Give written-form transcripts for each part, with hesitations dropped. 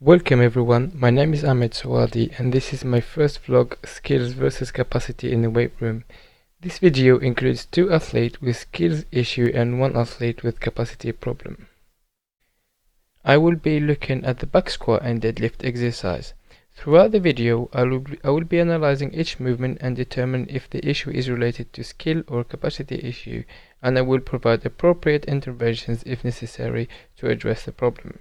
Welcome everyone, my name is Ahmed Sawadi and this is my first vlog, Skills versus Capacity in the Weight Room. This video includes 2 athletes with skills issue and 1 athlete with capacity problem. I will be looking at the back squat and deadlift exercise. Throughout the video, I will be analyzing each movement and determine if the issue is related to skill or capacity issue, and I will provide appropriate interventions if necessary to address the problem.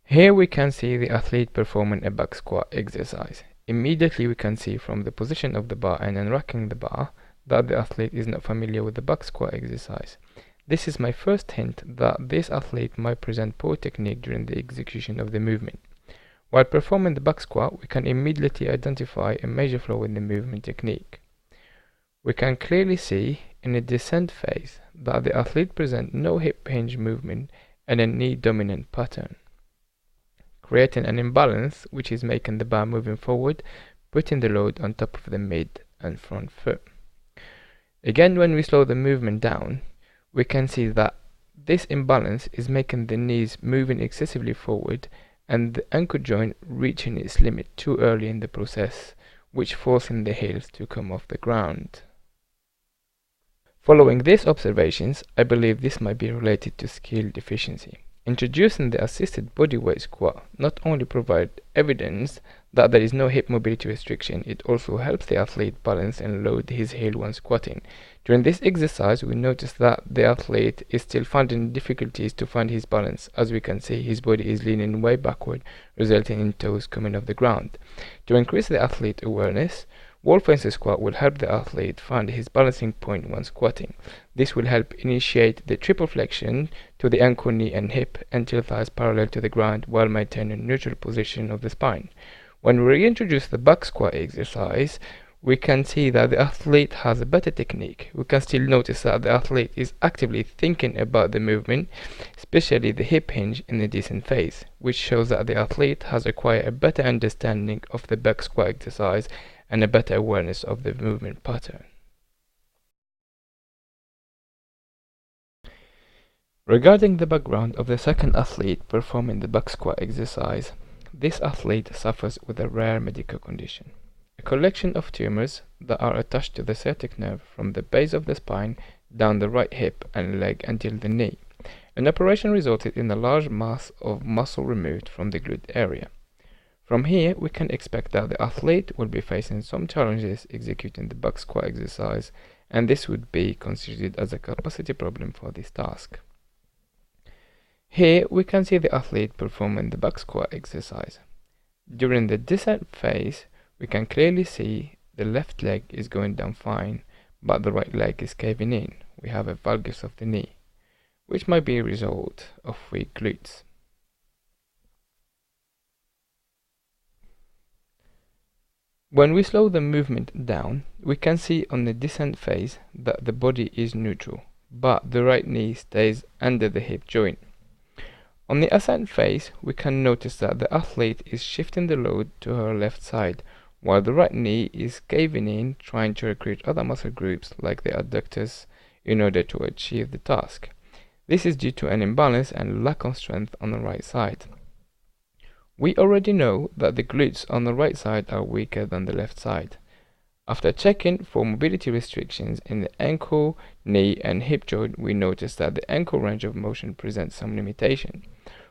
Here we can see the athlete performing a back squat exercise. Immediately we can see from the position of the bar and unracking the bar that the athlete is not familiar with the back squat exercise. This is my first hint that this athlete might present poor technique during the execution of the movement. While performing the back squat, we can immediately identify a major flaw in the movement technique. We can clearly see in the descent phase that the athlete presents no hip hinge movement and a knee dominant pattern, creating an imbalance which is making the bar moving forward, putting the load on top of the mid and front foot. Again, when we slow the movement down, we can see that this imbalance is making the knees moving excessively forward and the ankle joint reaching its limit too early in the process, which forcing the heels to come off the ground. Following these observations, I believe this might be related to skill deficiency. Introducing the assisted bodyweight squat not only provides evidence that there is no hip mobility restriction, it also helps the athlete balance and load his heel when squatting. During this exercise, we notice that the athlete is still finding difficulties to find his balance. As we can see, his body is leaning way backward, resulting in toes coming off the ground. To increase the athlete awareness, wall fence squat will help the athlete find his balancing point when squatting. This will help initiate the triple flexion to the ankle, knee and hip until thighs parallel to the ground while maintaining neutral position of the spine. When we reintroduce the back squat exercise, we can see that the athlete has a better technique. We can still notice that the athlete is actively thinking about the movement, especially the hip hinge in the descent phase, which shows that the athlete has acquired a better understanding of the back squat exercise and a better awareness of the movement pattern. Regarding the background of the second athlete performing the back squat exercise, this athlete suffers with a rare medical condition, a collection of tumors that are attached to the sciatic nerve from the base of the spine down the right hip and leg until the knee. An operation resulted in a large mass of muscle removed from the glute area. From here, we can expect that the athlete will be facing some challenges executing the back squat exercise, and this would be considered as a capacity problem for this task. Here, we can see the athlete performing the back squat exercise. During the descent phase, we can clearly see the left leg is going down fine, but the right leg is caving in. We have a valgus of the knee, which might be a result of weak glutes. When we slow the movement down, we can see on the descent phase that the body is neutral, but the right knee stays under the hip joint. On the ascent phase, we can notice that the athlete is shifting the load to her left side, while the right knee is caving in, trying to recruit other muscle groups like the adductors in order to achieve the task. This is due to an imbalance and lack of strength on the right side. We already know that the glutes on the right side are weaker than the left side. After checking for mobility restrictions in the ankle, knee and hip joint, we notice that the ankle range of motion presents some limitation.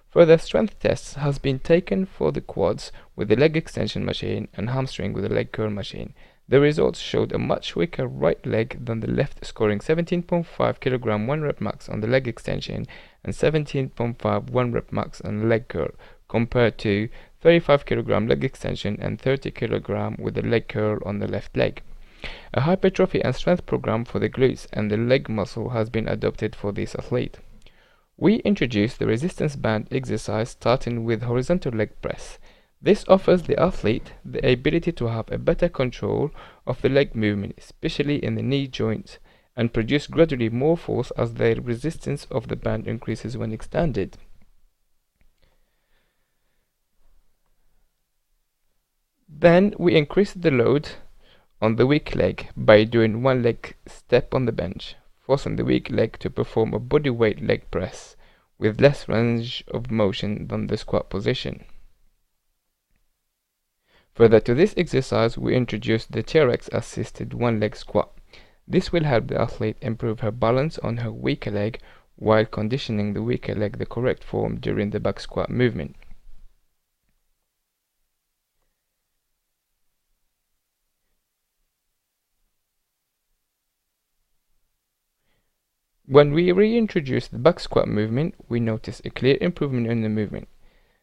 Further strength tests has been taken for the quads with the leg extension machine and hamstring with the leg curl machine. The results showed a much weaker right leg than the left, scoring 17.5 kg 1 rep max on the leg extension and 17.5 1 rep max on the leg curl, compared to 35 kg leg extension and 30 kg with the leg curl on the left leg. A hypertrophy and strength program for the glutes and the leg muscle has been adopted for this athlete. We introduced the resistance band exercise starting with horizontal leg press. This offers the athlete the ability to have a better control of the leg movement, especially in the knee joints, and produce gradually more force as the resistance of the band increases when extended. Then we increased the load on the weak leg by doing one leg step on the bench, forcing the weak leg to perform a bodyweight leg press with less range of motion than the squat position. Further to this exercise, we introduced the TRX assisted one-leg squat. This will help the athlete improve her balance on her weaker leg while conditioning the weaker leg the correct form during the back squat movement. When we reintroduce the back squat movement, we notice a clear improvement in the movement.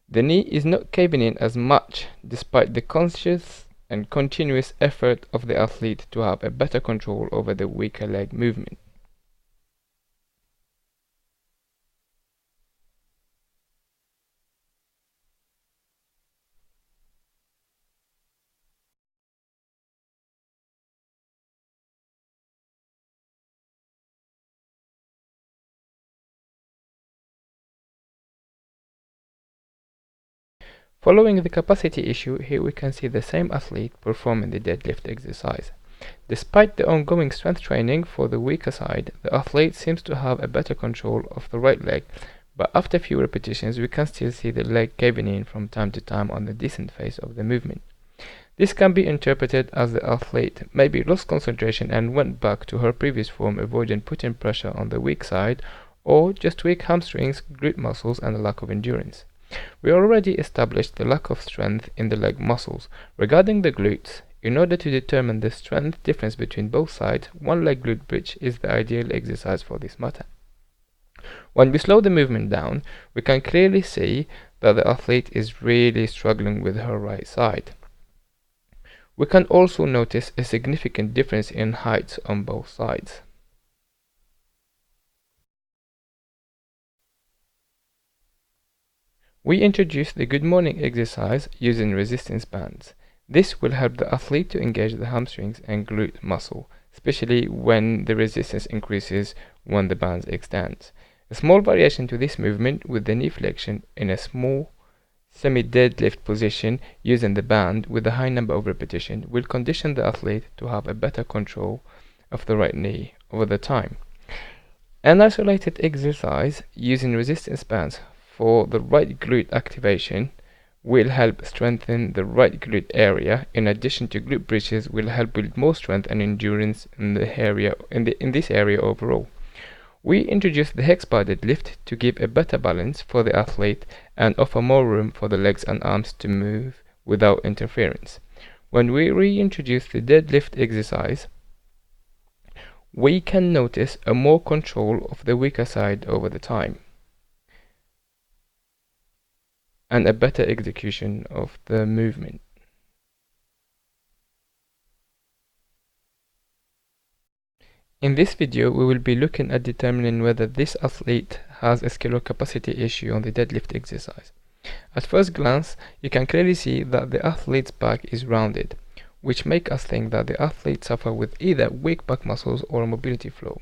The knee is not caving in as much despite the conscious and continuous effort of the athlete to have a better control over the weaker leg movement. Following the capacity issue, here we can see the same athlete performing the deadlift exercise. Despite the ongoing strength training for the weaker side, the athlete seems to have a better control of the right leg, but after few repetitions we can still see the leg caving in from time to time on the descent phase of the movement. This can be interpreted as the athlete maybe lost concentration and went back to her previous form, avoiding putting pressure on the weak side, or just weak hamstrings, glute muscles and a lack of endurance. We already established the lack of strength in the leg muscles. Regarding the glutes, in order to determine the strength difference between both sides, one leg glute bridge is the ideal exercise for this matter. When we slow the movement down, we can clearly see that the athlete is really struggling with her right side. We can also notice a significant difference in heights on both sides. We introduced the good morning exercise using resistance bands. This will help the athlete to engage the hamstrings and glute muscle, especially when the resistance increases when the bands extend. A small variation to this movement with the knee flexion in a small semi-deadlift position using the band with a high number of repetitions will condition the athlete to have a better control of the right knee over the time. An isolated exercise using resistance bands for the right glute activation will help strengthen the right glute area. In addition to glute bridges will help build more strength and endurance in this area overall. We introduced the hex bar deadlift to give a better balance for the athlete and offer more room for the legs and arms to move without interference. When we reintroduce the deadlift exercise, we can notice a more control of the weaker side over the time and a better execution of the movement. In this video, we will be looking at determining whether this athlete has a skill or capacity issue on the deadlift exercise. At first glance, you can clearly see that the athlete's back is rounded, which make us think that the athlete suffers with either weak back muscles or a mobility flaw.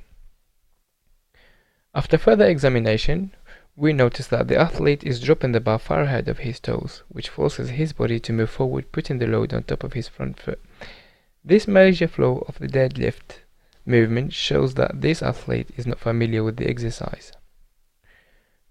After further examination, we notice that the athlete is dropping the bar far ahead of his toes, which forces his body to move forward, putting the load on top of his front foot. This major flaw of the deadlift movement shows that this athlete is not familiar with the exercise.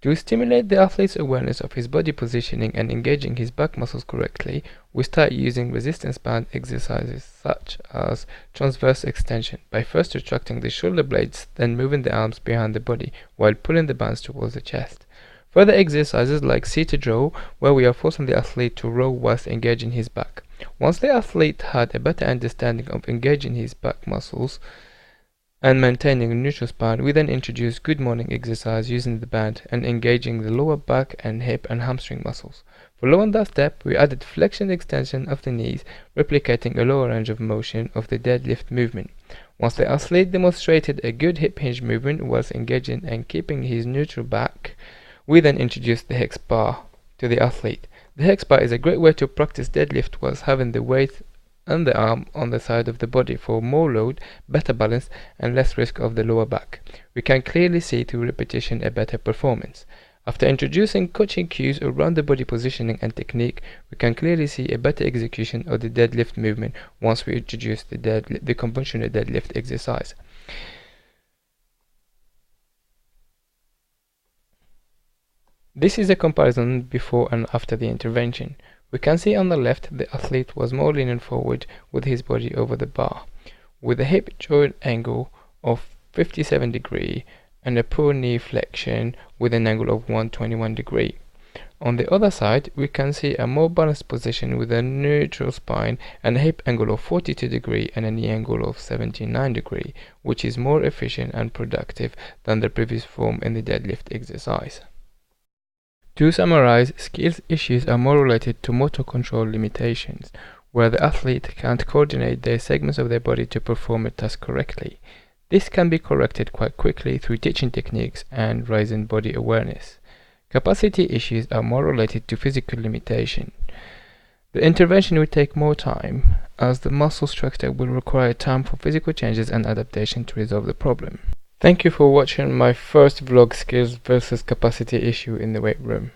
To stimulate the athlete's awareness of his body positioning and engaging his back muscles correctly, we start using resistance band exercises such as transverse extension by first retracting the shoulder blades, then moving the arms behind the body while pulling the bands towards the chest. Further exercises like seated row, where we are forcing the athlete to row whilst engaging his back. Once the athlete had a better understanding of engaging his back muscles and maintaining a neutral spine, we then introduce good morning exercise using the band and engaging the lower back and hip and hamstring muscles. Following that step, we added flexion extension of the knees, replicating a lower range of motion of the deadlift movement. Once the athlete demonstrated a good hip hinge movement whilst engaging and keeping his neutral back, we then introduced the hex bar to the athlete. The hex bar is a great way to practice deadlift whilst having the weight and the arm on the side of the body for more load, better balance and less risk of the lower back. We can clearly see through repetition a better performance. After introducing coaching cues around the body positioning and technique, we can clearly see a better execution of the deadlift movement once we introduce the conventional deadlift exercise. This is a comparison before and after the intervention. We can see on the left the athlete was more leaning forward with his body over the bar, with a hip joint angle of 57 degree and a poor knee flexion with an angle of 121 degree. On the other side, we can see a more balanced position with a neutral spine and a hip angle of 42 degree and a knee angle of 79 degree, which is more efficient and productive than the previous form in the deadlift exercise. To summarize, skills issues are more related to motor control limitations, where the athlete can't coordinate their segments of their body to perform a task correctly. This can be corrected quite quickly through teaching techniques and raising body awareness. Capacity issues are more related to physical limitation. The intervention will take more time, as the muscle structure will require time for physical changes and adaptation to resolve the problem. Thank you for watching my first vlog, skills versus capacity issue in the weight room.